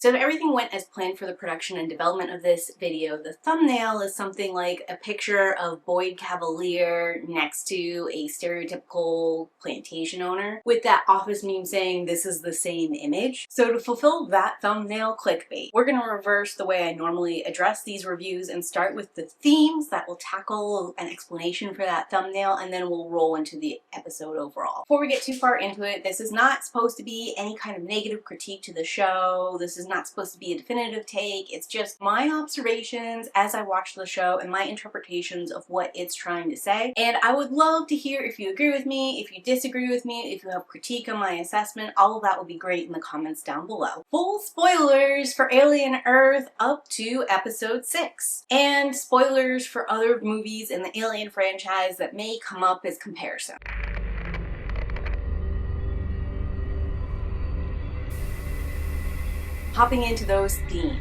So if everything went as planned for the production and development of this video, the thumbnail is something like a picture of Boyd Cavalier next to a stereotypical plantation owner with that office meme saying this is the same image. So to fulfill that thumbnail clickbait, we're going to reverse the way I normally address these reviews and start with the themes that will tackle an explanation for that thumbnail, and then we'll roll into the episode overall. Before we get too far into it, this is not supposed to be any kind of negative critique to the show. This is not supposed to be a definitive take. It's just my observations as I watch the show and my interpretations of what it's trying to say. And I would love to hear if you agree with me, if you disagree with me, if you have critique on my assessment. All of that would be great in the comments down below. Full spoilers for Alien Earth up to episode 6. And spoilers for other movies in the Alien franchise that may come up as comparison. Hopping into those themes.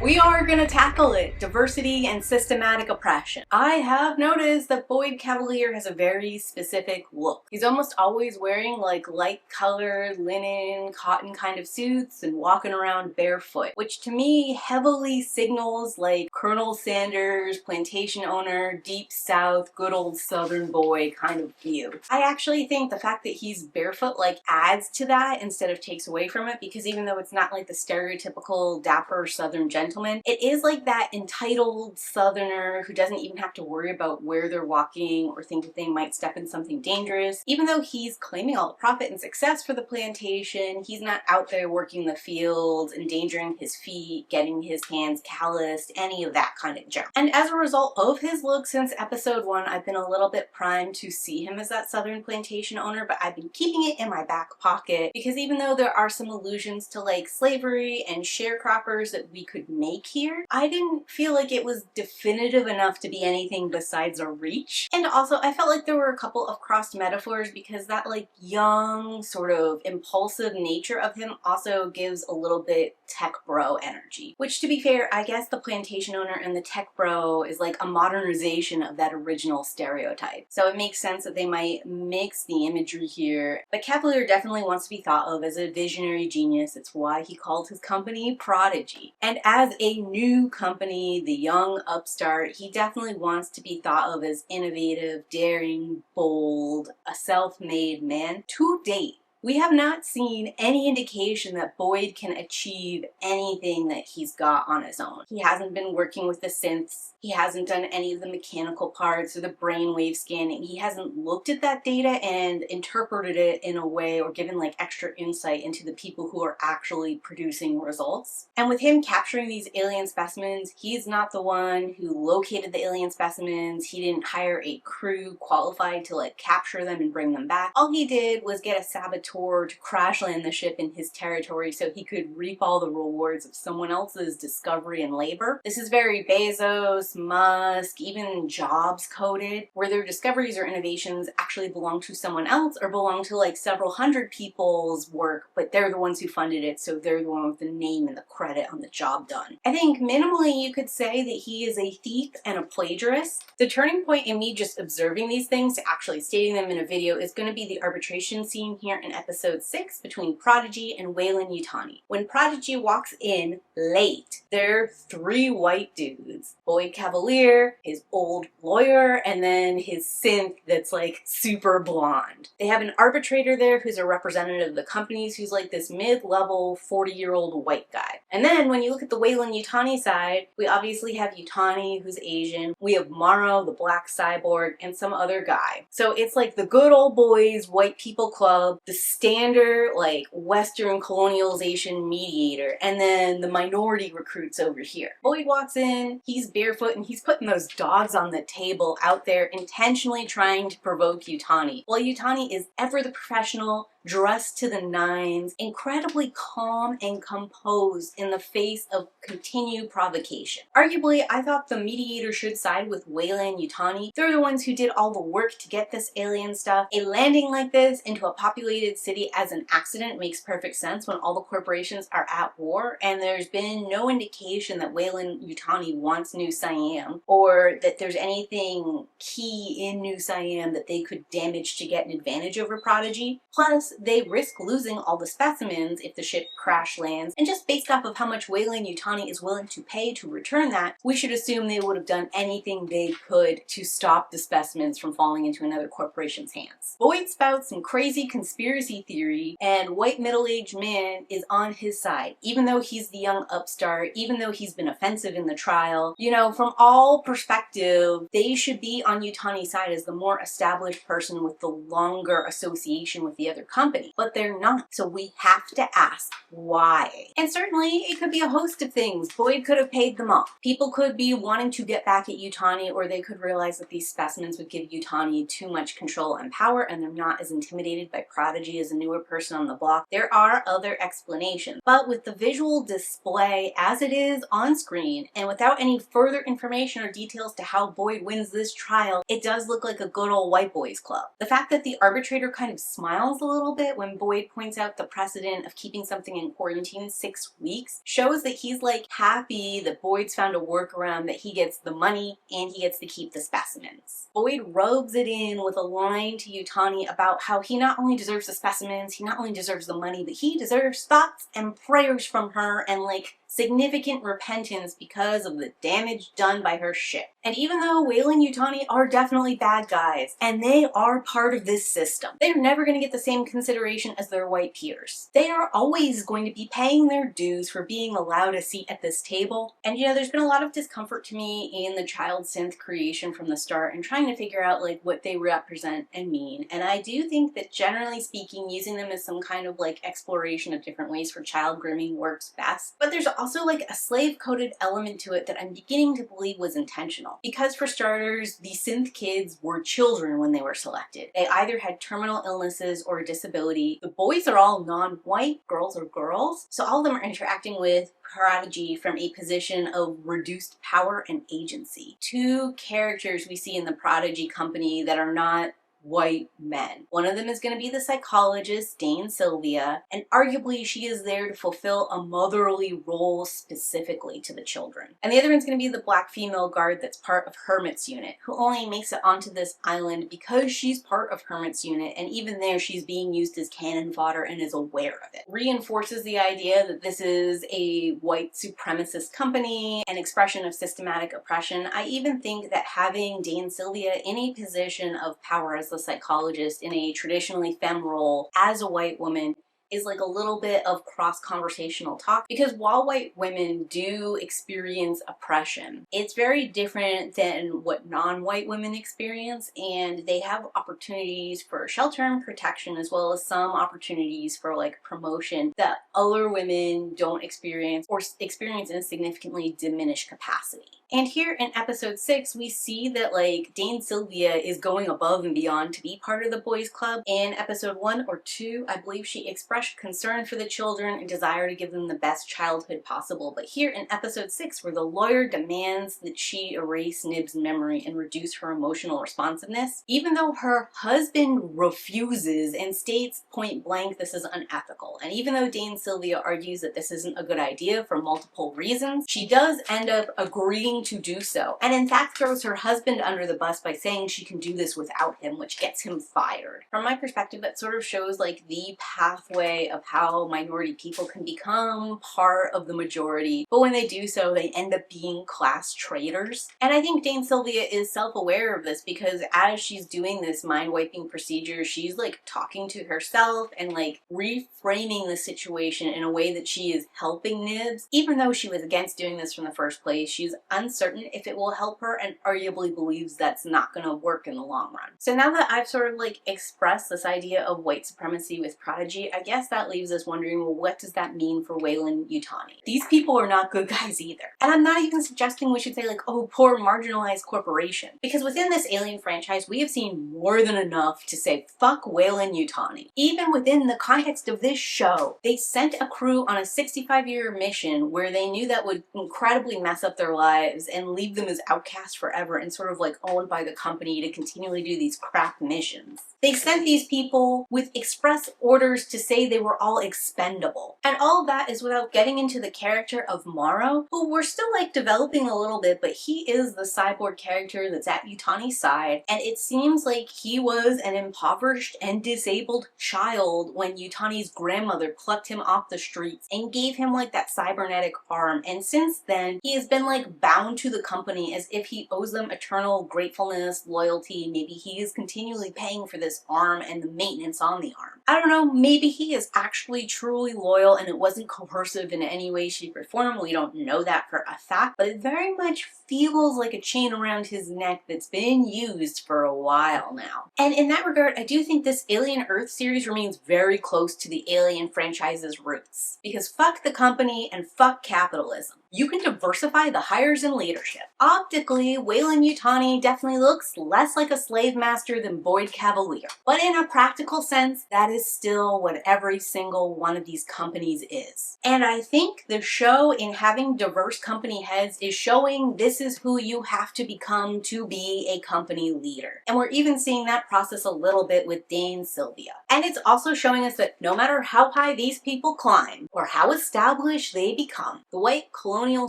We are gonna tackle it. Diversity and systematic oppression. I have noticed that Boyd Cavalier has a very specific look. He's almost always wearing like light colored linen, cotton kind of suits and walking around barefoot, which to me heavily signals like Colonel Sanders, plantation owner, deep south, good old southern boy kind of view. I actually think the fact that he's barefoot like adds to that instead of takes away from it, because even though it's not like the stereotypical dapper southern gentleman, it is like that entitled southerner who doesn't even have to worry about where they're walking or think that they might step in something dangerous. Even though he's claiming all the profit and success for the plantation, he's not out there working the fields, endangering his feet, getting his hands calloused, any of that kind of junk. And as a result of his look since episode 1, I've been a little bit primed to see him as that southern plantation owner, but I've been keeping it in my back pocket because even though there are some allusions to like slavery and sharecroppers that we could make here, I didn't feel like it was definitive enough to be anything besides a reach. And also I felt like there were a couple of crossed metaphors because that like young sort of impulsive nature of him also gives a little bit tech bro energy, which to be fair, I guess the plantation owner and the tech bro is like a modernization of that original stereotype. So it makes sense that they might mix the imagery here. But Cavalier definitely wants to be thought of as a visionary genius. It's why he called his company Prodigy. And as a new company, the young upstart, he definitely wants to be thought of as innovative, daring, bold, a self-made man. To date, we have not seen any indication that Boyd can achieve anything that he's got on his own. He hasn't been working with the synths. He hasn't done any of the mechanical parts or the brainwave scanning. He hasn't looked at that data and interpreted it in a way or given like extra insight into the people who are actually producing results. And with him capturing these alien specimens, he's not the one who located the alien specimens. He didn't hire a crew qualified to like capture them and bring them back. All he did was get a saboteur to crash land the ship in his territory so he could reap all the rewards of someone else's discovery and labor. This is very Bezos, Musk, even Jobs coded, where their discoveries or innovations actually belong to someone else or belong to like several hundred people's work, but they're the ones who funded it, so they're the one with the name and the credit on the job done. I think minimally you could say that he is a thief and a plagiarist. The turning point in me just observing these things to actually stating them in a video is going to be the arbitration scene here in episode 6 between Prodigy and Weyland-Yutani. When Prodigy walks in late, there are 3 white dudes. Boyd Cavalier, his old lawyer, and then his synth that's like super blonde. They have an arbitrator there who's a representative of the companies who's like this mid-level 40-year-old white guy. And then when you look at the Weyland-Yutani side, we obviously have Yutani who's Asian, we have Morrow, the black cyborg, and some other guy. So it's like the good old boys white people club, the standard like Western colonialization mediator, and then the minority recruits over here. Boyd walks in, he's barefoot, and he's putting those dogs on the table out there intentionally trying to provoke Yutani. While Yutani is ever the professional, dressed to the nines, incredibly calm and composed in the face of continued provocation. Arguably, I thought the mediator should side with Weyland-Yutani. They're the ones who did all the work to get this alien stuff. A landing like this into a populated city as an accident makes perfect sense when all the corporations are at war, and there's been no indication that Weyland-Yutani wants New Siam, or that there's anything key in New Siam that they could damage to get an advantage over Prodigy. Plus, they risk losing all the specimens if the ship crash lands, and just based off of how much Weyland-Yutani is willing to pay to return that, we should assume they would have done anything they could to stop the specimens from falling into another corporation's hands. Boyd spouts some crazy conspiracy theory, and white middle-aged man is on his side, even though he's the young upstart, even though he's been offensive in the trial. You know, from all perspective, they should be on Yutani's side as the more established person with the longer association with the other company, but they're not. So we have to ask why. And certainly it could be a host of things. Boyd could have paid them off. People could be wanting to get back at Yutani, or they could realize that these specimens would give Yutani too much control and power, and they're not as intimidated by Prodigy as a newer person on the block. There are other explanations, but with the visual display as it is on screen, and without any further information or details to how Boyd wins this trial, it does look like a good old white boys club. The fact that the arbitrator kind of smiles a little bit when Boyd points out the precedent of keeping something in quarantine 6 weeks shows that he's like happy that Boyd's found a workaround, that he gets the money and he gets to keep the specimens. Boyd robes it in with a line to Yutani about how he not only deserves the specimens, he not only deserves the money, but he deserves thoughts and prayers from her and like significant repentance because of the damage done by her ship. And even though Weyland-Yutani are definitely bad guys, and they are part of this system, they're never going to get the same consideration as their white peers. They are always going to be paying their dues for being allowed a seat at this table. And you know, there's been a lot of discomfort to me in the child synth creation from the start and trying to figure out like what they represent and mean. And I do think that generally speaking, using them as some kind of like exploration of different ways for child grooming works best. But there's also like a slave-coded element to it that I'm beginning to believe was intentional. Because for starters, the synth kids were children when they were selected. They either had terminal illnesses or a disability. The boys are all non-white, girls are girls. So all of them are interacting with Prodigy from a position of reduced power and agency. Two characters we see in the Prodigy company that are not white men. One of them is going to be the psychologist, Dane Sylvia, and arguably she is there to fulfill a motherly role specifically to the children. And the other one's going to be the black female guard that's part of Hermit's unit, who only makes it onto this island because she's part of Hermit's unit, and even there she's being used as cannon fodder and is aware of it. Reinforces the idea that this is a white supremacist company, an expression of systematic oppression. I even think that having Dane Sylvia in a position of power as the psychologist in a traditionally femme role as a white woman is like a little bit of cross-conversational talk, because while white women do experience oppression, it's very different than what non-white women experience, and they have opportunities for shelter and protection as well as some opportunities for like promotion that other women don't experience or experience in a significantly diminished capacity. And here in episode 6, we see that like Dane Sylvia is going above and beyond to be part of the boys club. In episode 1 or 2, I believe she expressed concern for the children and desire to give them the best childhood possible. But here in episode 6, where the lawyer demands that she erase Nib's memory and reduce her emotional responsiveness, even though her husband refuses and states point blank this is unethical, and even though Dane Sylvia argues that this isn't a good idea for multiple reasons, she does end up agreeing to do so, and in fact throws her husband under the bus by saying she can do this without him, which gets him fired. From my perspective, that sort of shows like the pathway of how minority people can become part of the majority, but when they do so, they end up being class traitors. And I think Dane Sylvia is self-aware of this, because as she's doing this mind-wiping procedure, she's like talking to herself and like reframing the situation in a way that she is helping Nibs. Even though she was against doing this from the first place, she's uncertain if it will help her and arguably believes that's not going to work in the long run. So now that I've sort of like expressed this idea of white supremacy with Prodigy, I guess that leaves us wondering, well, what does that mean for Weyland-Yutani? These people are not good guys either. And I'm not even suggesting we should say like, oh, poor marginalized corporation. Because within this Alien franchise, we have seen more than enough to say, fuck Weyland-Yutani. Even within the context of this show, they sent a crew on a 65-year mission where they knew that would incredibly mess up their lives and leave them as outcasts forever and sort of like owned by the company to continually do these crap missions. They sent these people with express orders to say way they were all expendable. And all of that is without getting into the character of Morrow, who we're still like developing a little bit, but he is the cyborg character that's at Yutani's side, and it seems like he was an impoverished and disabled child when Yutani's grandmother plucked him off the streets and gave him like that cybernetic arm, and since then he has been like bound to the company as if he owes them eternal gratefulness, loyalty. Maybe he is continually paying for this arm and the maintenance on the arm. I don't know, maybe he is actually truly loyal and it wasn't coercive in any way, shape, or form. We don't know that for a fact, but it very much feels like a chain around his neck that's been used for a while now. And in that regard, I do think this Alien Earth series remains very close to the Alien franchise's roots. Because fuck the company and fuck capitalism. You can diversify the hires and leadership. Optically, Weyland-Yutani definitely looks less like a slave master than Boyd Cavalier. But in a practical sense, that is still what every single one of these companies is. And I think the show, in having diverse company heads, is showing this is who you have to become to be a company leader. And we're even seeing that process a little bit with Dane Sylvia. And it's also showing us that no matter how high these people climb, or how established they become, the white colonial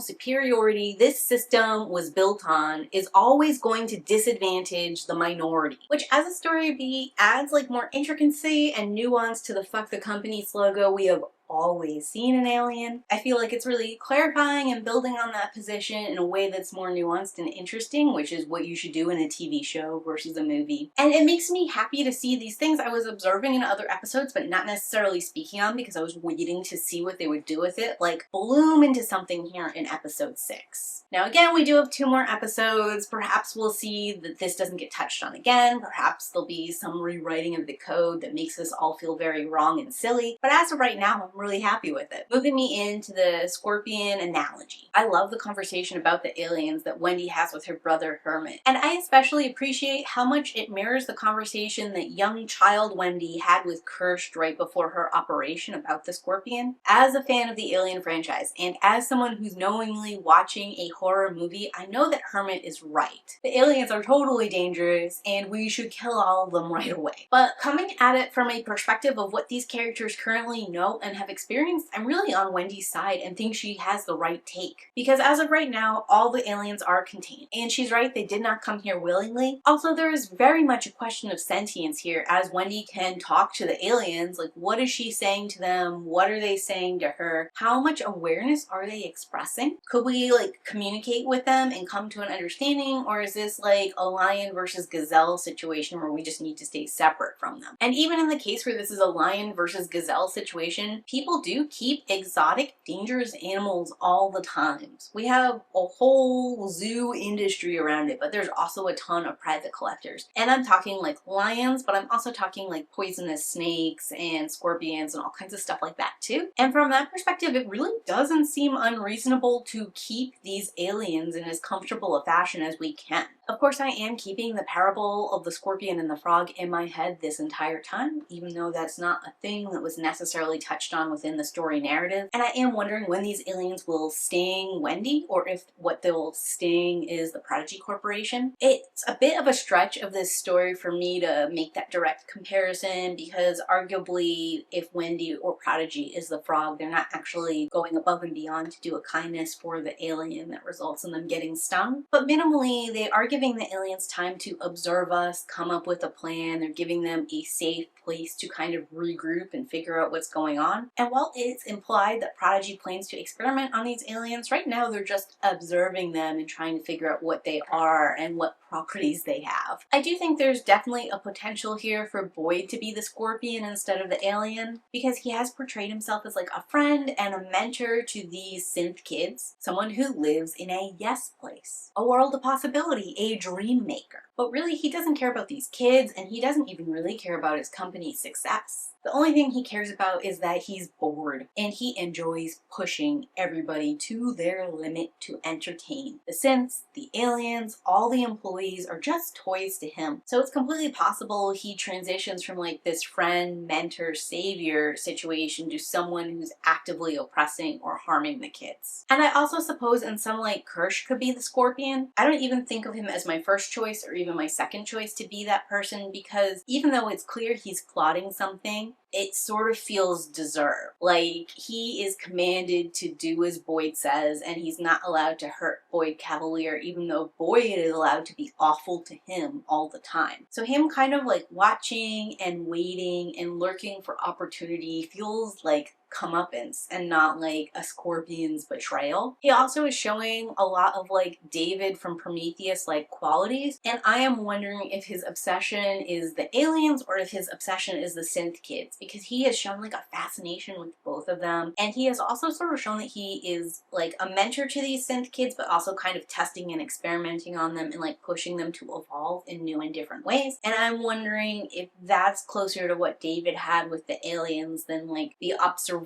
superiority this system was built on is always going to disadvantage the minority. Which, as a story beat, adds like more intricacy and nuance to the fuck the company's logo we have always seen in Alien. I feel like it's really clarifying and building on that position in a way that's more nuanced and interesting, which is what you should do in a TV show versus a movie. And it makes me happy to see these things I was observing in other episodes but not necessarily speaking on because I was waiting to see what they would do with it, like bloom into something here in episode 6. Now again, we do have 2 more episodes. Perhaps we'll see that this doesn't get touched on again. Perhaps there'll be some rewriting of the code that makes us all feel very wrong and silly. But as of right now, I'm really happy with it. Moving me into the scorpion analogy. I love the conversation about the aliens that Wendy has with her brother Hermit. And I especially appreciate how much it mirrors the conversation that young child Wendy had with Kirst right before her operation about the scorpion. As a fan of the Alien franchise, and as someone who's knowingly watching a horror movie, I know that Hermit is right. The aliens are totally dangerous and we should kill all of them right away. But coming at it from a perspective of what these characters currently know and have experienced, I'm really on Wendy's side and think she has the right take. Because as of right now, all the aliens are contained. And she's right, they did not come here willingly. Also, there is very much a question of sentience here, as Wendy can talk to the aliens. Like, what is she saying to them? What are they saying to her? How much awareness are they expressing? Could we like communicate with them and come to an understanding? Or is this like a lion versus gazelle situation where we just need to stay separate from them? And even in the case where this is a lion versus gazelle situation, people do keep exotic, dangerous animals all the time. We have a whole zoo industry around it, but there's also a ton of private collectors. And I'm talking like lions, but I'm also talking like poisonous snakes and scorpions and all kinds of stuff like that too. And from that perspective, it really doesn't seem unreasonable to keep these aliens in as comfortable a fashion as we can. Of course, I am keeping the parable of the scorpion and the frog in my head this entire time, even though that's not a thing that was necessarily touched on within the story narrative. And I am wondering when these aliens will sting Wendy, or if what they'll sting is the Prodigy Corporation. It's a bit of a stretch of this story for me to make that direct comparison, because arguably if Wendy or Prodigy is the frog, they're not actually going above and beyond to do a kindness for the alien that results in them getting stung. But minimally, they are giving the aliens time to observe us, come up with a plan. They're giving them a safe place to kind of regroup and figure out what's going on. And while it's implied that Prodigy plans to experiment on these aliens, right now they're just observing them and trying to figure out what they are and what properties they have. I do think there's definitely a potential here for Boyd to be the scorpion instead of the alien, because he has portrayed himself as like a friend and a mentor to these synth kids, someone who lives in a yes place, a world of possibility, a dream maker. But really, he doesn't care about these kids, and he doesn't even really care about his company's success. The only thing he cares about is that he's bored, and he enjoys pushing everybody to their limit to entertain. The synths, the aliens, all the employees are just toys to him. So it's completely possible he transitions from like this friend, mentor, savior situation to someone who's actively oppressing or harming the kids. And I also suppose in some like Kirsch could be the scorpion. I don't even think of him as my first choice or even my second choice to be that person, because even though it's clear he's plotting something, it sort of feels deserved. Like, he is commanded to do as Boyd says, and he's not allowed to hurt Boyd Cavalier, even though Boyd is allowed to be awful to him all the time. So him kind of like watching and waiting and lurking for opportunity feels like comeuppance and not like a scorpion's betrayal. He also is showing a lot of like David from Prometheus like qualities, and I am wondering if his obsession is the aliens or if his obsession is the synth kids, because he has shown like a fascination with both of them, and he has also sort of shown that he is like a mentor to these synth kids, but also kind of testing and experimenting on them and like pushing them to evolve in new and different ways. And I'm wondering if that's closer to what David had with the aliens than like the observation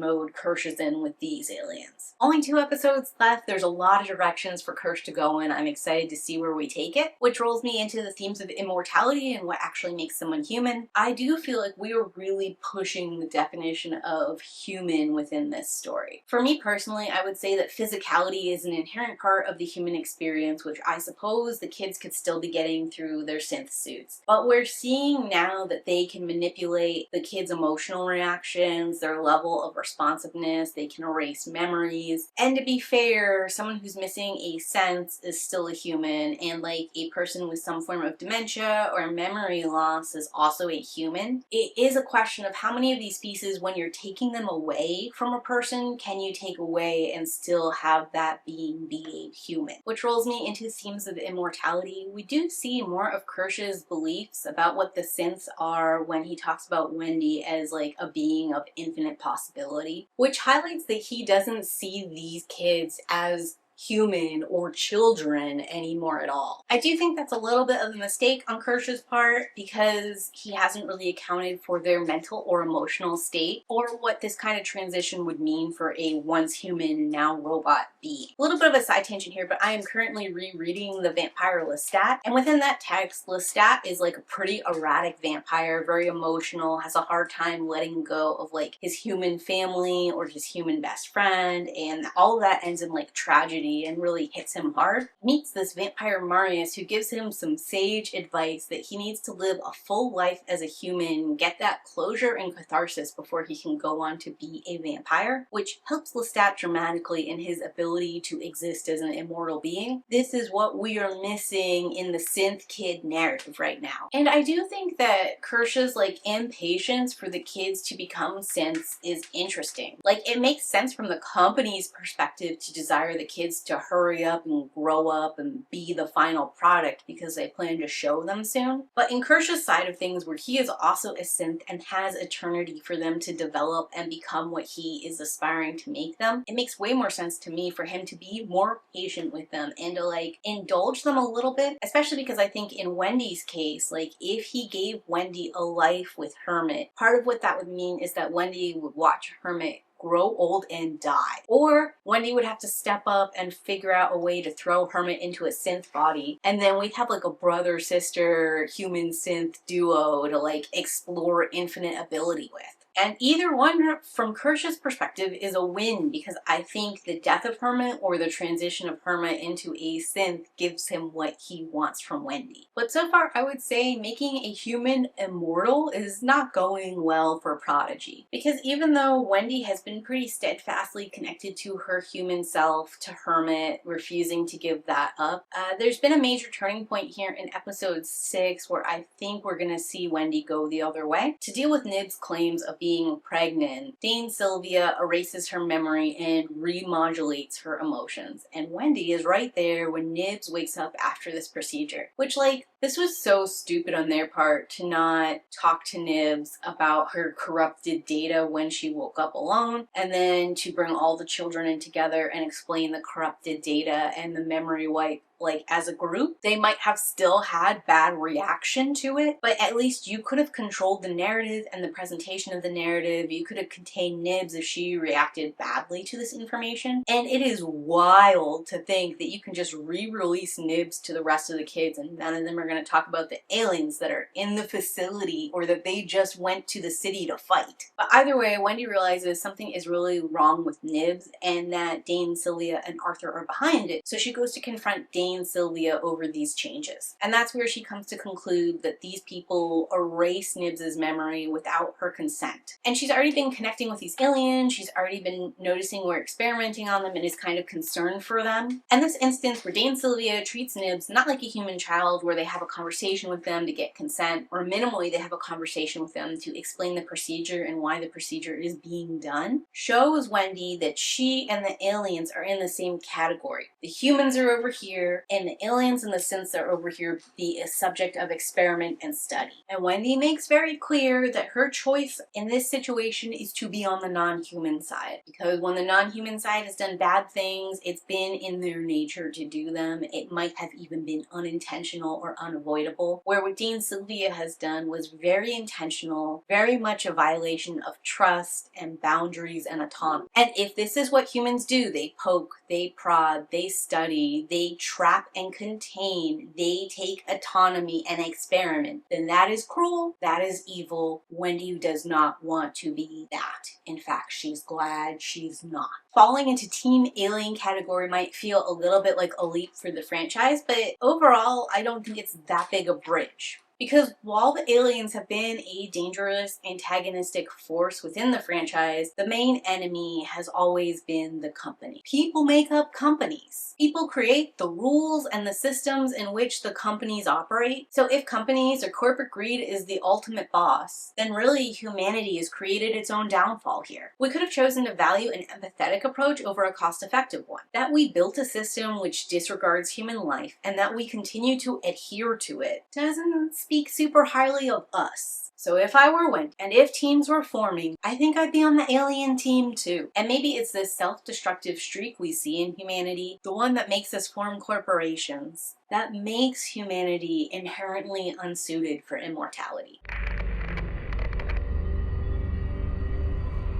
mode Kirsch is in with these aliens. Only 2 episodes left. There's a lot of directions for Kirsch to go in. I'm excited to see where we take it, which rolls me into the themes of immortality and what actually makes someone human. I do feel like we are really pushing the definition of human within this story. For me personally, I would say that physicality is an inherent part of the human experience, which I suppose the kids could still be getting through their synth suits. But we're seeing now that they can manipulate the kids' emotional reactions, their level of responsiveness, they can erase memories. And to be fair, someone who's missing a sense is still a human, and like a person with some form of dementia or memory loss is also a human. It is a question of how many of these pieces, when you're taking them away from a person, can you take away and still have that being be a human? Which rolls me into themes of immortality. We do see more of Kirsch's beliefs about what the synths are when he talks about Wendy as like a being of infinite possibility, which highlights that he doesn't see these kids as human or children anymore at all. I do think that's a little bit of a mistake on Kirsch's part, because he hasn't really accounted for their mental or emotional state, or what this kind of transition would mean for a once human, now robot being. A little bit of a side tangent here, but I am currently rereading The Vampire Lestat, and within that text, Lestat is like a pretty erratic vampire, very emotional, has a hard time letting go of like his human family or his human best friend, and all of that ends in like tragedy and really hits him hard. Meets this vampire Marius, who gives him some sage advice that he needs to live a full life as a human, get that closure and catharsis before he can go on to be a vampire, which helps Lestat dramatically in his ability to exist as an immortal being. This is what we are missing in the synth kid narrative right now. And I do think that Kirsch's like impatience for the kids to become synths is interesting. Like, it makes sense from the company's perspective to desire the kids to hurry up and grow up and be the final product because they plan to show them soon. But in Kirsch's side of things, where he is also a synth and has eternity for them to develop and become what he is aspiring to make them, it makes way more sense to me for him to be more patient with them and to like indulge them a little bit, especially because I think in Wendy's case, like if he gave Wendy a life with Hermit, part of what that would mean is that Wendy would watch Hermit grow old and die. Or Wendy would have to step up and figure out a way to throw Hermit into a synth body, and then we'd have like a brother-sister human synth duo to like explore infinite ability with. And either one, from Kirsch's perspective, is a win, because I think the death of Hermit or the transition of Hermit into a synth gives him what he wants from Wendy. But so far, I would say making a human immortal is not going well for Prodigy. Because even though Wendy has been pretty steadfastly connected to her human self, to Hermit, refusing to give that up, there's been a major turning point here in episode 6 where I think we're going to see Wendy go the other way. To deal with Nib's claims of being pregnant, Dane Sylvia erases her memory and remodulates her emotions. And Wendy is right there when Nibs wakes up after this procedure. Which, like, this was so stupid on their part to not talk to Nibs about her corrupted data when she woke up alone, and then to bring all the children in together and explain the corrupted data and the memory wipe. Like, as a group, they might have still had bad reaction to it, but at least you could have controlled the narrative and the presentation of the narrative. You could have contained Nibs if she reacted badly to this information. And it is wild to think that you can just re-release Nibs to the rest of the kids and none of them are going to talk about the aliens that are in the facility or that they just went to the city to fight. But either way, Wendy realizes something is really wrong with Nibs and that Dane, Sylvia, and Arthur are behind it. So she goes to confront Dane Dane Sylvia over these changes. And that's where she comes to conclude that these people erase Nibs's memory without her consent. And she's already been connecting with these aliens, she's already been noticing we're experimenting on them and is kind of concerned for them. And this instance where Dane Sylvia treats Nibs not like a human child, where they have a conversation with them to get consent, or minimally they have a conversation with them to explain the procedure and why the procedure is being done, shows Wendy that she and the aliens are in the same category. The humans are over here, and the aliens and the synths are over here, be a subject of experiment and study. And Wendy makes very clear that her choice in this situation is to be on the non-human side, because when the non-human side has done bad things, it's been in their nature to do them. It might have even been unintentional or unavoidable, where what Dane Sylvia has done was very intentional, very much a violation of trust and boundaries and autonomy. And if this is what humans do, they poke, they prod, they study, they trap and contain, they take autonomy and experiment, then that is cruel, that is evil. Wendy does not want to be that. In fact, she's glad she's not. Falling into Team Alien category might feel a little bit like a leap for the franchise, but overall, I don't think it's that big a bridge. Because while the aliens have been a dangerous, antagonistic force within the franchise, the main enemy has always been the company. People make up companies. People create the rules and the systems in which the companies operate. So if companies or corporate greed is the ultimate boss, then really humanity has created its own downfall here. We could have chosen to value an empathetic approach over a cost-effective one. That we built a system which disregards human life and that we continue to adhere to it doesn't speak super highly of us. So if I were Wendy, and if teams were forming, I think I'd be on the alien team too. And maybe it's this self-destructive streak we see in humanity, the one that makes us form corporations, that makes humanity inherently unsuited for immortality.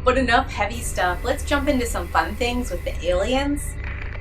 But enough heavy stuff, let's jump into some fun things with the aliens.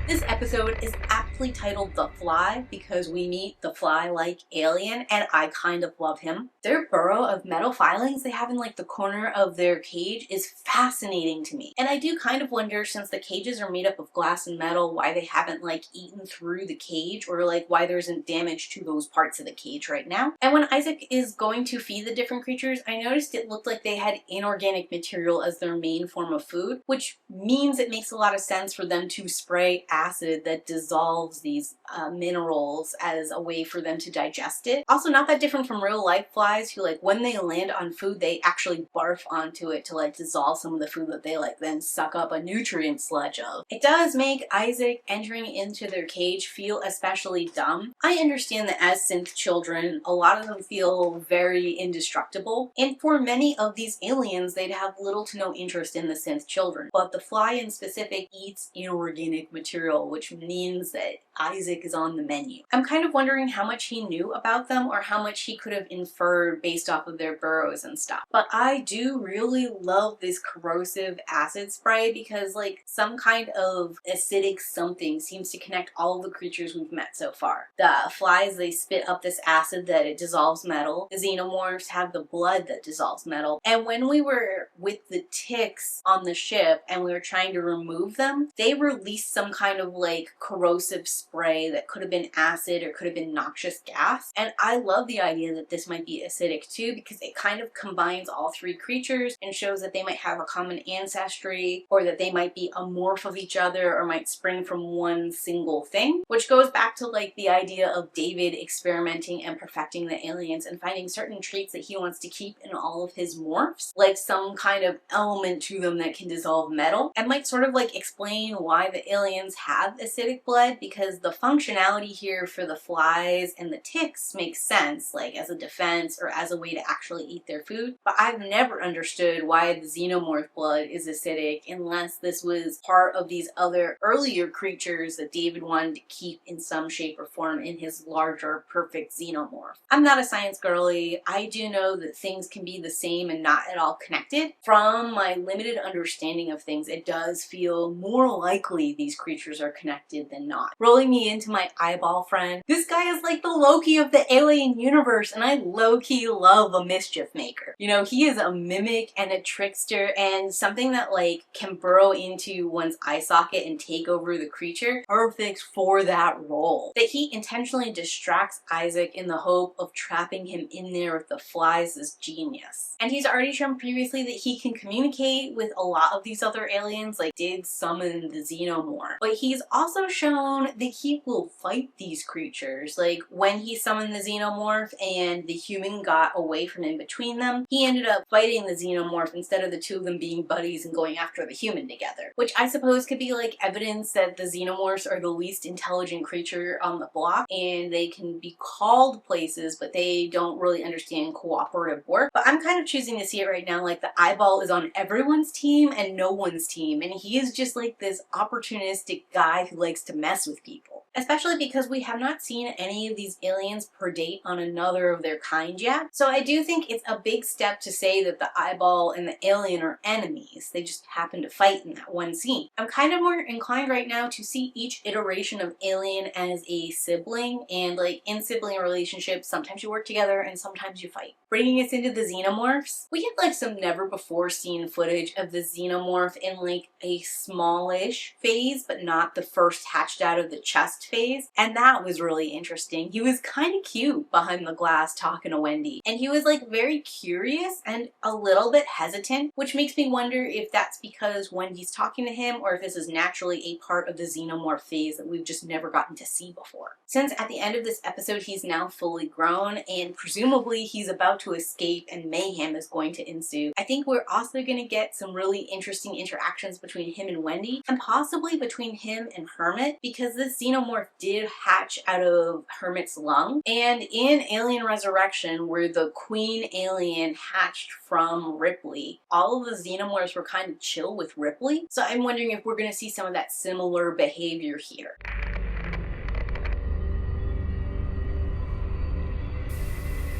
This episode is aptly titled The Fly because we meet the fly-like alien and I kind of love him. Their burrow of metal filings they have in like the corner of their cage is fascinating to me. And I do kind of wonder, since the cages are made up of glass and metal, why they haven't like eaten through the cage, or like why there isn't damage to those parts of the cage right now. And when Isaac is going to feed the different creatures, I noticed it looked like they had inorganic material as their main form of food, which means it makes a lot of sense for them to spray acid that dissolves these minerals as a way for them to digest it. Also not that different from real life flies who, like, when they land on food they actually barf onto it to like dissolve some of the food that they like then suck up a nutrient sludge of. It does make Isaac entering into their cage feel especially dumb. I understand that as synth children a lot of them feel very indestructible, and for many of these aliens they'd have little to no interest in the synth children, but the fly in specific eats inorganic material, which means that Isaac is on the menu. I'm kind of wondering how much he knew about them or how much he could have inferred based off of their burrows and stuff. But I do really love this corrosive acid spray because like some kind of acidic something seems to connect all of the creatures we've met so far. The flies, they spit up this acid that it dissolves metal. The xenomorphs have the blood that dissolves metal. And when we were with the ticks on the ship and we were trying to remove them, they released some kind of like corrosive spray that could have been acid or could have been noxious gas. And I love the idea that this might be acidic too, because it kind of combines all three creatures and shows that they might have a common ancestry, or that they might be a morph of each other, or might spring from one single thing, which goes back to like the idea of David experimenting and perfecting the aliens and finding certain traits that he wants to keep in all of his morphs, like some kind of element to them that can dissolve metal, and might sort of like explain why the aliens have acidic blood, because the functionality here for the flies and the ticks makes sense, like as a defense or as a way to actually eat their food. But I've never understood why the xenomorph blood is acidic unless this was part of these other earlier creatures that David wanted to keep in some shape or form in his larger perfect xenomorph. I'm not a science girly. I do know that things can be the same and not at all connected. From my limited understanding of things, it does feel more likely these creatures are connected than not. Rolling rolling me into my eyeball friend. This guy is like the Loki of the alien universe, and I low-key love a mischief maker. You know, he is a mimic and a trickster, and something that like can burrow into one's eye socket and take over the creature. Perfect for that role. That he intentionally distracts Isaac in the hope of trapping him in there with the flies is genius. And he's already shown previously that he can communicate with a lot of these other aliens, like did summon the Xenomorph. But he's also shown that he will fight these creatures. Like when he summoned the Xenomorph and the human got away from in between them, he ended up fighting the Xenomorph instead of the two of them being buddies and going after the human together. Which I suppose could be like evidence that the Xenomorphs are the least intelligent creature on the block, and they can be called places, but they don't really understand cooperative work. But I'm kind of choosing to see it right now like the eyeball is on everyone's team and no one's team, and he is just like this opportunistic guy who likes to mess with people. Especially because we have not seen any of these aliens predate on another of their kind yet. So I do think it's a big step to say that the eyeball and the alien are enemies. They just happen to fight in that one scene. I'm kind of more inclined right now to see each iteration of alien as a sibling, and like in sibling relationships, sometimes you work together and sometimes you fight. Bringing us into the Xenomorphs, we had like some never before seen footage of the Xenomorph in like a smallish phase, but not the first hatched out of the chest phase, and that was really interesting. He was kind of cute behind the glass talking to Wendy, and he was like very curious and a little bit hesitant, which makes me wonder if that's because Wendy's talking to him or if this is naturally a part of the Xenomorph phase that we've just never gotten to see before. Since at the end of this episode he's now fully grown and presumably he's about to escape and mayhem is going to ensue, I think we're also going to get some really interesting interactions between him and Wendy, and possibly between him and Hermit, because this Xenomorph did hatch out of Hermit's lung, and in Alien Resurrection, where the queen alien hatched from Ripley, all of the Xenomorphs were kind of chill with Ripley, so I'm wondering if we're going to see some of that similar behavior here.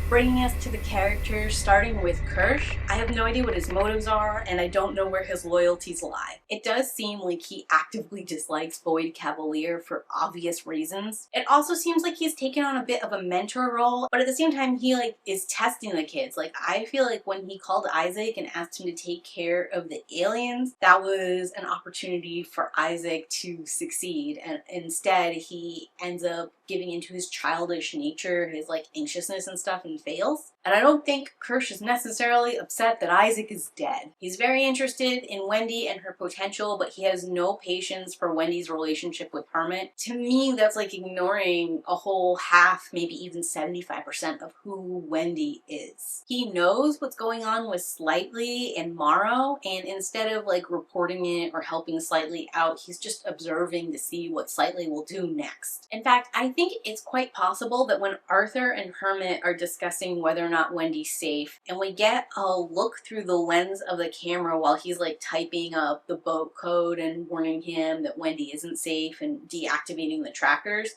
Bringing us to the characters, starting with Kirsch. I have no idea what his motives are, and I don't know where his loyalties lie. It does seem like he actively dislikes Boyd Cavalier for obvious reasons. It also seems like he's taken on a bit of a mentor role, but at the same time he like is testing the kids. Like I feel like when he called Isaac and asked him to take care of the aliens, that was an opportunity for Isaac to succeed, and instead he ends up giving into his childish nature, his like anxiousness and stuff, and fails. And I don't think Kirsch is necessarily upset that Isaac is dead. He's very interested in Wendy and her potential, but he has no patience for Wendy's relationship with Hermit. To me, that's like ignoring a whole half, maybe even 75% of who Wendy is. He knows what's going on with Slightly and Morrow, and instead of like reporting it or helping Slightly out, he's just observing to see what Slightly will do next. In fact, I think it's quite possible that when Arthur and Hermit are discussing whether or not Wendy's safe, and we get a look through the lens of the camera while he's like typing up the boat code and warning him that Wendy isn't safe and deactivating the trackers,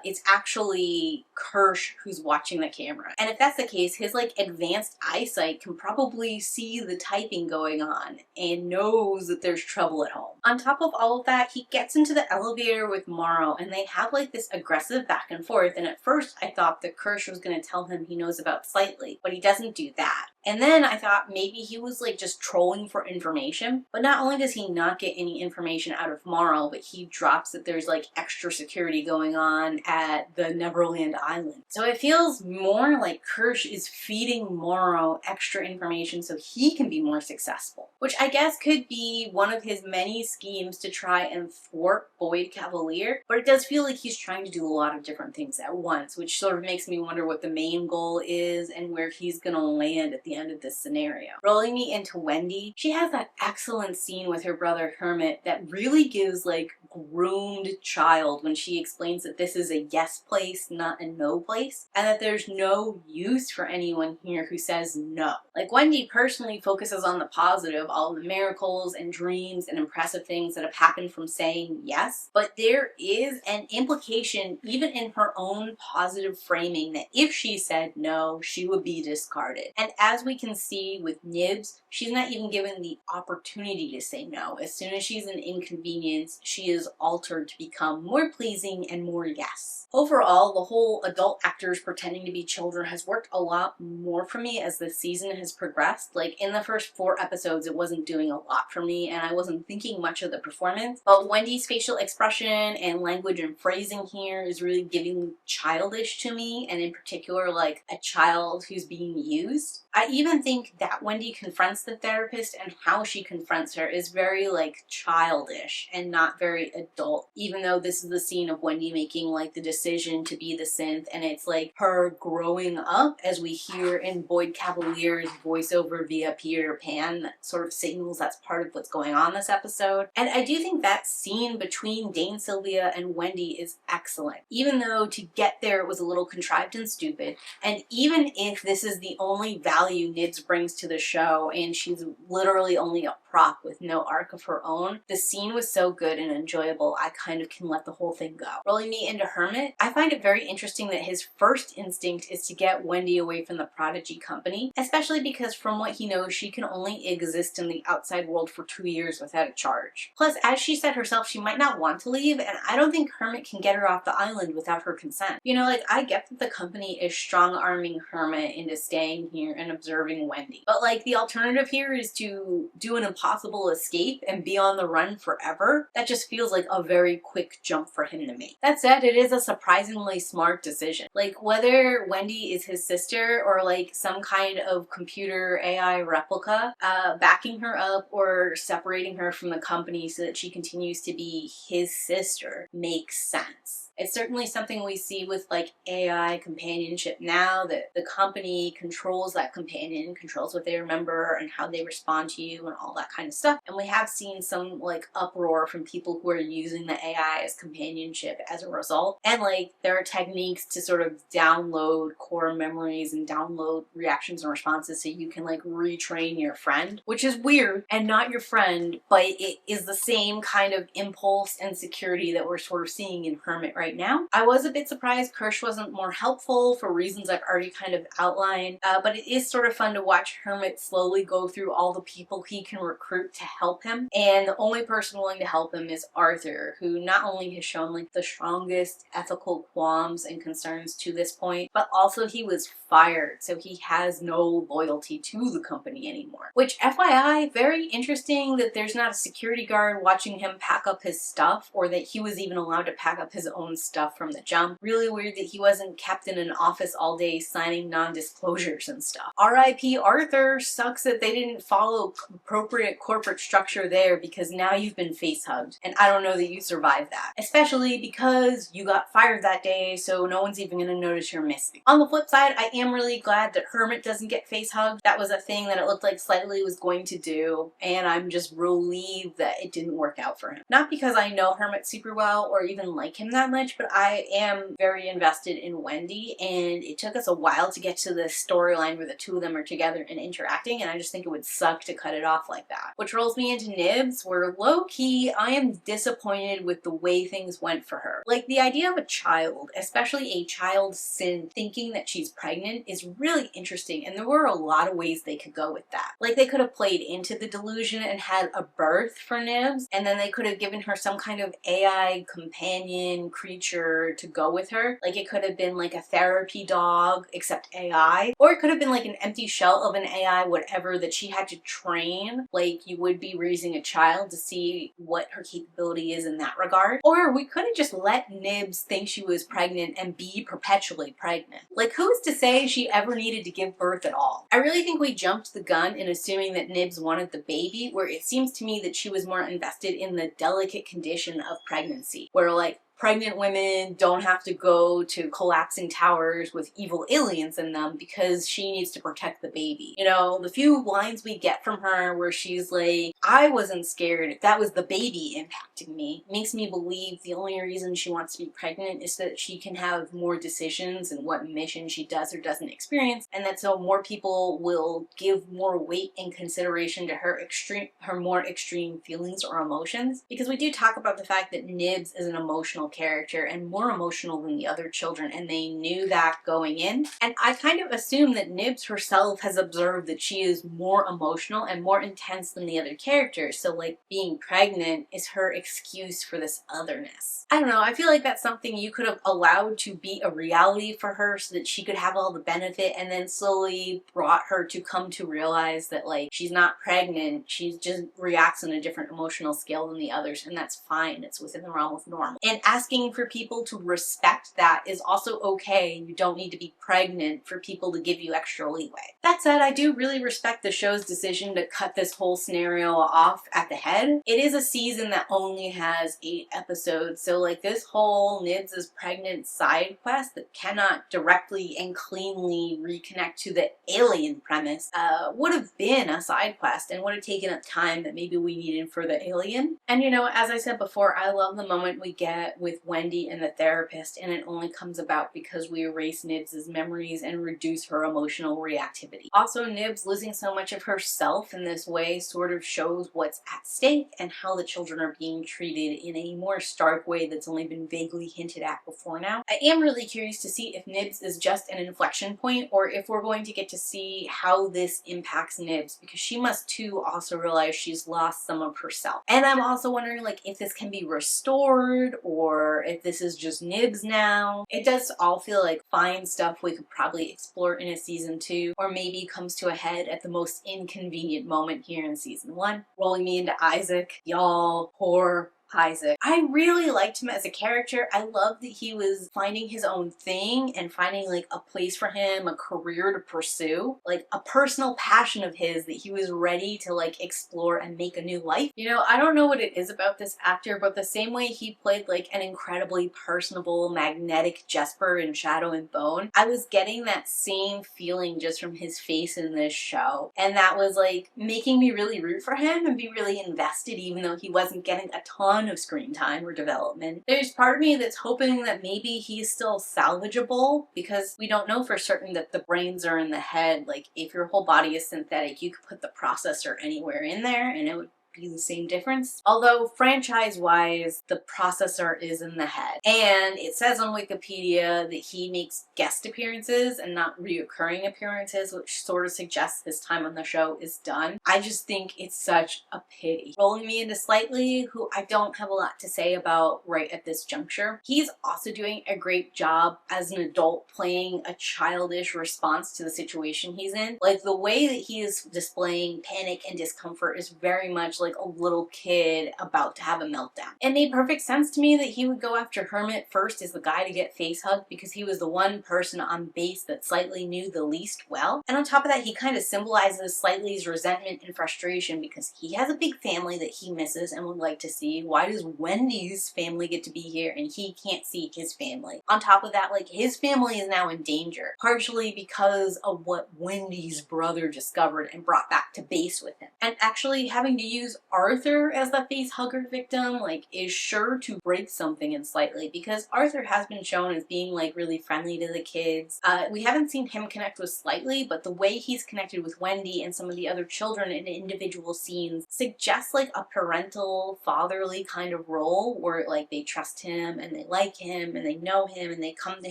it's actually Kirsch who's watching the camera. And if that's the case, his like advanced eyesight can probably see the typing going on and knows that there's trouble at home. On top of all of that, he gets into the elevator with Morrow and they have like this aggressive back and forth, and at first I thought that Kirsch was going to tell him he knows about Slightly, but he doesn't do that. And then I thought maybe he was like just trolling for information, but not only does he not get any information out of Morrow, but he drops that there's like extra security going on at the Neverland Island. So it feels more like Kirsch is feeding Morrow extra information so he can be more successful, which I guess could be one of his many schemes to try and thwart Boyd Cavalier, but it does feel like he's trying to do a lot of different things at once, which sort of makes me wonder what the main goal is and where he's gonna land at the end of this scenario. Rolling me into Wendy, she has that excellent scene with her brother Hermit that really gives like groomed child when she explains that this is a yes place, not a no place, and that there's no use for anyone here who says no. Like Wendy personally focuses on the positive, all the miracles and dreams and impressive things that have happened from saying yes, but there is an implication even in her own positive framing that if she said no, she would would be discarded. And as we can see with Nibs, she's not even given the opportunity to say no. As soon as she's an inconvenience, she is altered to become more pleasing and more yes. Overall, the whole adult actors pretending to be children has worked a lot more for me as the season has progressed. Like in the first 4 episodes, it wasn't doing a lot for me and I wasn't thinking much of the performance. But Wendy's facial expression and language and phrasing here is really giving childish to me, and in particular like a child who's being used. I even think that Wendy confronts the therapist and how she confronts her is very like childish and not very adult, even though this is the scene of Wendy making like the decision to be the synth, and it's like her growing up, as we hear in Boyd Cavalier's voiceover via Peter Pan, that sort of signals that's part of what's going on this episode. And I do think that scene between Dane Sylvia and Wendy is excellent, even though to get there it was a little contrived and stupid. And even if this is the only value Nibs brings to the show and she's literally only a prop with no arc of her own, the scene was so good and enjoyable I kind of can let the whole thing go. Rolling me into Hermit, I find it very interesting that his first instinct is to get Wendy away from the Prodigy company, especially because from what he knows she can only exist in the outside world for 2 years without a charge. Plus, as she said herself, she might not want to leave, and I don't think Hermit can get her off the island without her consent. You know, like, I get that the company is strong-arming Hermit into staying here and observing Wendy, but like the alternative here is to do an impossible escape and be on the run forever. That just feels like a very quick jump for him to make. That said, it is a surprisingly smart decision. Like, whether Wendy is his sister or like some kind of computer AI replica, backing her up or separating her from the company so that she continues to be his sister makes sense. It's certainly something we see with like AI companionship now, that the company controls that companion, controls what they remember and how they respond to you and all that kind of stuff. And we have seen some like uproar from people who are using the AI as companionship as a result. And like there are techniques to sort of download core memories and download reactions and responses so you can like retrain your friend, which is weird and not your friend, but it is the same kind of impulse and security that we're sort of seeing in Hermit right now. I was a bit surprised Kirsch wasn't more helpful for reasons I've already kind of outlined, but it is sort of fun to watch Hermit slowly go through all the people he can recruit to help him, and the only person willing to help him is Arthur, who not only has shown like the strongest ethical qualms and concerns to this point, but also he was fired, so he has no loyalty to the company anymore. Which, FYI, very interesting that there's not a security guard watching him pack up his stuff, or that he was even allowed to pack up his own stuff from the jump. Really weird that he wasn't kept in an office all day signing non-disclosures and stuff. R.I.P. Arthur. Sucks that they didn't follow appropriate corporate structure there, because now you've been face-hugged, and I don't know that you survived that. Especially because you got fired that day, so no one's even gonna notice you're missing. On the flip side, I am really glad that Hermit doesn't get face-hugged. That was a thing that it looked like Slightly was going to do, and I'm just relieved that it didn't work out for him. Not because I know Hermit super well or even like him that much, but I am very invested in Wendy, and it took us a while to get to the storyline where the two of them are together and interacting, and I just think it would suck to cut it off like that. Which rolls me into Nibs, where low-key I am disappointed with the way things went for her. Like, the idea of a child, especially a child synth, thinking that she's pregnant is really interesting, and there were a lot of ways they could go with that. Like, they could have played into the delusion and had a birth for Nibs, and then they could have given her some kind of AI companion creature to go with her. Like, it could have been like a therapy dog, except AI, or it could have been like an empty shell of an AI, whatever, that she had to train like you would be raising a child to see what her capability is in that regard. Or we could have just let Nibs think she was pregnant and be perpetually pregnant. Like, who's to say she ever needed to give birth at all? I really think we jumped the gun in assuming that Nibs wanted the baby, where it seems to me that she was more invested in the delicate condition of pregnancy, where like pregnant women don't have to go to collapsing towers with evil aliens in them because she needs to protect the baby. You know, the few lines we get from her where she's like, I wasn't scared, that was the baby impacting me, makes me believe the only reason she wants to be pregnant is so that she can have more decisions in what mission she does or doesn't experience, and that so more people will give more weight and consideration to her more extreme feelings or emotions. Because we do talk about the fact that Nibs is an emotional emotional character and more emotional than the other children, and they knew that going in. And I kind of assume that Nibs herself has observed that she is more emotional and more intense than the other characters, so like being pregnant is her excuse for this otherness. I don't know, I feel like that's something you could have allowed to be a reality for her so that she could have all the benefit, and then slowly brought her to come to realize that like she's not pregnant, she just reacts on a different emotional scale than the others, and that's fine, it's within the realm of normal. And asking for people to respect that is also okay. You don't need to be pregnant for people to give you extra leeway. That said, I do really respect the show's decision to cut this whole scenario off at the head. It is a season that only has 8 episodes, so like this whole Nibs is pregnant side quest that cannot directly and cleanly reconnect to the alien premise would have been a side quest and would have taken up time that maybe we needed for the alien. And you know, as I said before, I love the moment we get with Wendy and the therapist, and it only comes about because we erase Nibs' memories and reduce her emotional reactivity. Also, Nibs losing so much of herself in this way sort of shows what's at stake and how the children are being treated in a more stark way that's only been vaguely hinted at before now. I am really curious to see if Nibs is just an inflection point, or if we're going to get to see how this impacts Nibs, because she must too also realize she's lost some of herself. And I'm also wondering like if this can be restored, or if this is just Nibs now. It does all feel like fine stuff we could probably explore in a season 2, or maybe comes to a head at the most inconvenient moment here in season 1. Rolling me into Isaac. Y'all, poor Isaac. I really liked him as a character. I love that he was finding his own thing and finding like a place for him, a career to pursue, like a personal passion of his that he was ready to like explore and make a new life. You know, I don't know what it is about this actor, but the same way he played like an incredibly personable, magnetic Jesper in Shadow and Bone, I was getting that same feeling just from his face in this show. And that was like making me really root for him and be really invested, even though he wasn't getting a ton of screen time or development. There's part of me that's hoping that maybe he's still salvageable, because we don't know for certain that the brains are in the head. Like if your whole body is synthetic, you could put the processor anywhere in there and it would be the same difference. Although franchise-wise, the processor is in the head. And it says on Wikipedia that he makes guest appearances and not reoccurring appearances, which sort of suggests his time on the show is done. I just think it's such a pity. Rolling me into Slightly, who I don't have a lot to say about right at this juncture. He's also doing a great job as an adult playing a childish response to the situation he's in. Like the way that he is displaying panic and discomfort is very much like a little kid about to have a meltdown. It made perfect sense to me that he would go after Hermit first as the guy to get face hugged, because he was the one person on base that Slightly knew the least well. And on top of that, he kind of symbolizes Slightly's resentment and frustration because he has a big family that he misses and would like to see. Why does Wendy's family get to be here and he can't see his family? On top of that, like his family is now in danger, partially because of what Wendy's brother discovered and brought back to base with him. And actually having to use Arthur as the face hugger victim like is sure to break something in Slightly, because Arthur has been shown as being like really friendly to the kids. We haven't seen him connect with Slightly, but the way he's connected with Wendy and some of the other children in individual scenes suggests like a parental, fatherly kind of role where like they trust him and they like him and they know him and they come to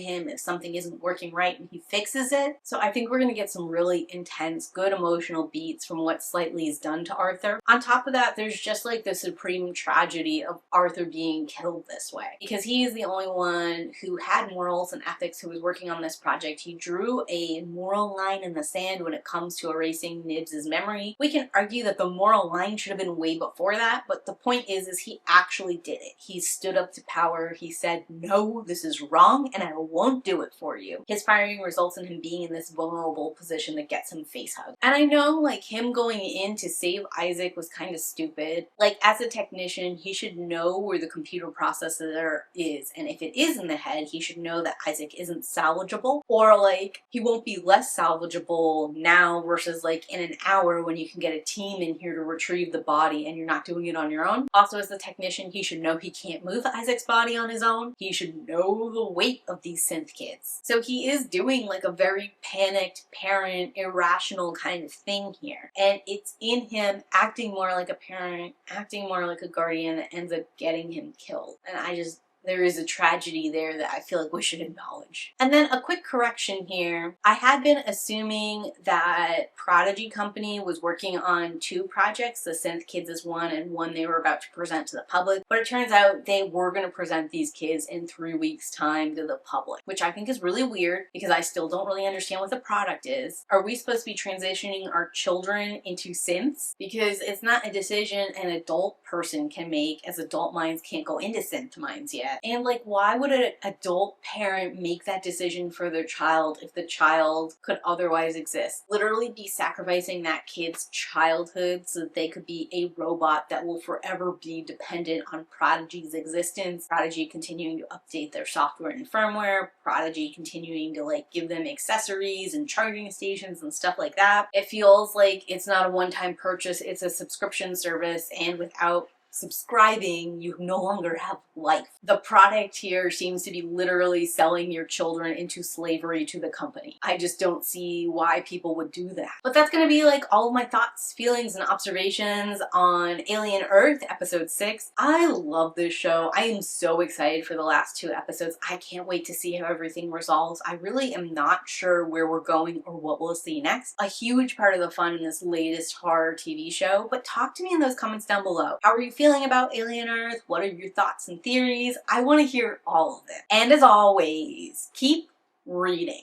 him if something isn't working right and he fixes it. So I think we're gonna get some really intense, good emotional beats from what Slightly's done to Arthur. On top of that, there's just like the supreme tragedy of Arthur being killed this way, because he is the only one who had morals and ethics who was working on this project. He drew a moral line in the sand when it comes to erasing Nibs' memory. We can argue that the moral line should have been way before that, but the point is he actually did it. He stood up to power. He said, no, this is wrong and I won't do it for you. His firing results in him being in this vulnerable position that gets him face hugged. And I know like him going in to save Isaac was kind of stupid. Like as a technician, he should know where the computer processor is, and if it is in the head, he should know that Isaac isn't salvageable, or like he won't be less salvageable now versus like in an hour when you can get a team in here to retrieve the body and you're not doing it on your own. Also, as a technician, he should know he can't move Isaac's body on his own. He should know the weight of these synth kids. So he is doing like a very panicked parent, irrational kind of thing here, and it's in him acting more like a parent, acting more like a guardian, that ends up getting him killed. And there is a tragedy there that I feel like we should acknowledge. And then a quick correction here. I had been assuming that Prodigy Company was working on 2 projects, The Synth Kids is one, and one they were about to present to the public, but it turns out they were going to present these kids in 3 weeks' time to the public, which I think is really weird because I still don't really understand what the product is. Are we supposed to be transitioning our children into synths? Because it's not a decision an adult person can make, as adult minds can't go into synth minds yet. And like, why would an adult parent make that decision for their child if the child could otherwise exist? Literally be sacrificing that kid's childhood so that they could be a robot that will forever be dependent on Prodigy's existence. Prodigy continuing to update their software and firmware. Prodigy continuing to like give them accessories and charging stations and stuff like that. It feels like it's not a one-time purchase, it's a subscription service, and without subscribing, you no longer have life. The product here seems to be literally selling your children into slavery to the company. I just don't see why people would do that. But that's gonna be like all of my thoughts, feelings, and observations on Alien Earth episode 6. I love this show. I am so excited for the last 2 episodes. I can't wait to see how everything resolves. I really am not sure where we're going or what we'll see next. A huge part of the fun in this latest horror TV show, but talk to me in those comments down below. How are you feeling about Alien Earth? What are your thoughts and theories? I want to hear all of it. And as always, keep reading.